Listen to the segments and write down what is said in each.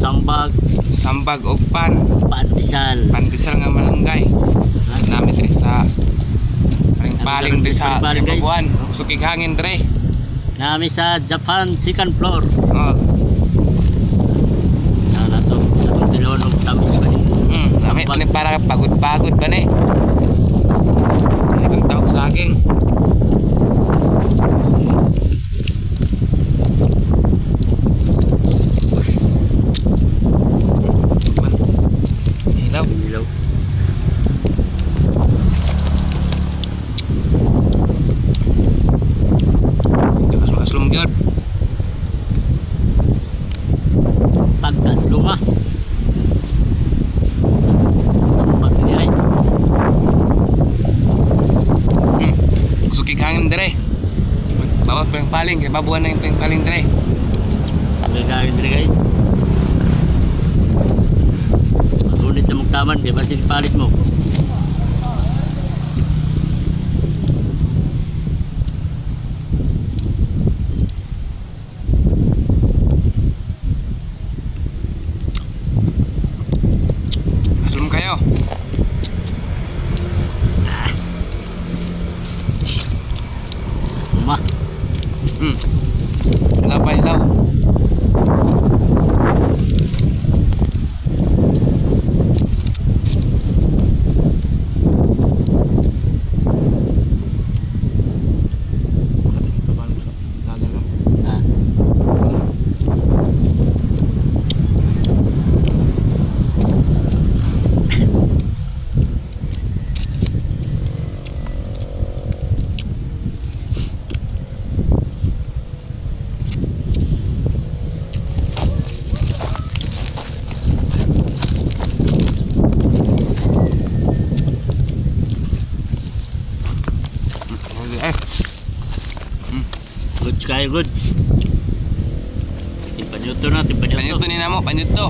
sambag, sambag og pandesal. pandesal nga malunggay. Nami diri sa paling diri sa Paling, guys. Bubuan. Sukig hangin diri. Nami sa Japan second floor. Oh. Na to, atong tilon og tamis ba ni. Nami para pagod-pagod ba ni? Ay kung tawag sa akin. Hilaw. Ilaw. Aslom gyud. Pagkasluma. Sambag ni ay. Sukig hangin diri. Bawas pa yung paling, kaya babuan na yung paling diri. May gawin diri guys. Magunit na magtaman kaya basi palit mo. Aslom kayo. Luma. Hilaw pa hilaw. Ah. Goods kayo, goods. Timpanyoto na, timpanyoto. Panyuto ni namo, panyuto.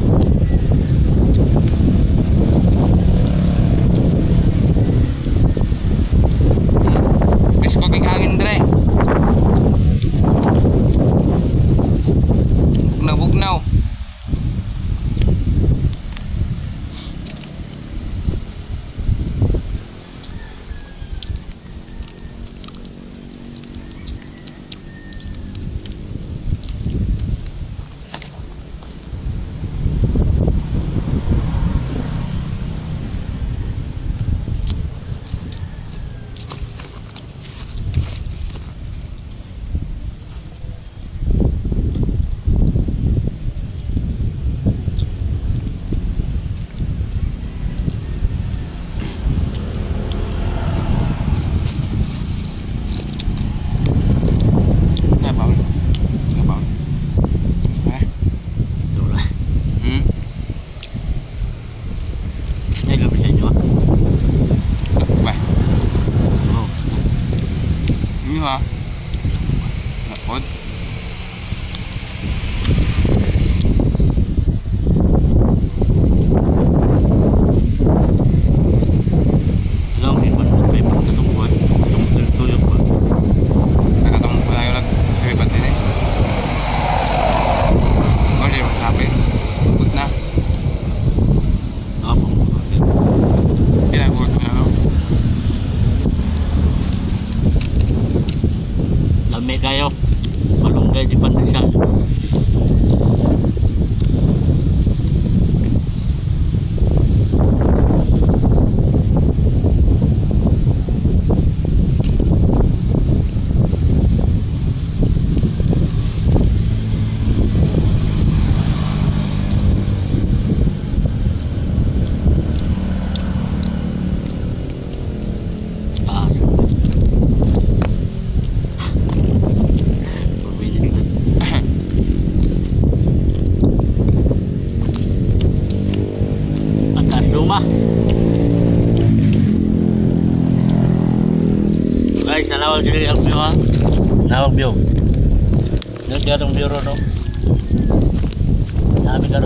Pisko kig hangin dre. Bugnaw. Ha? Napod? Lang din ba na try pagkatungkuhan? Itong tuyok ba? Nakatong palayo lang sa ibat din eh. O, di magkapit. Good na. Ako. Kinagulat mo na ano? Lami kayo. Malunggay di pandesal. Luma. Guys, nalawag dili ang view ha. Nawag view. Dito atong view ro no. Dami ka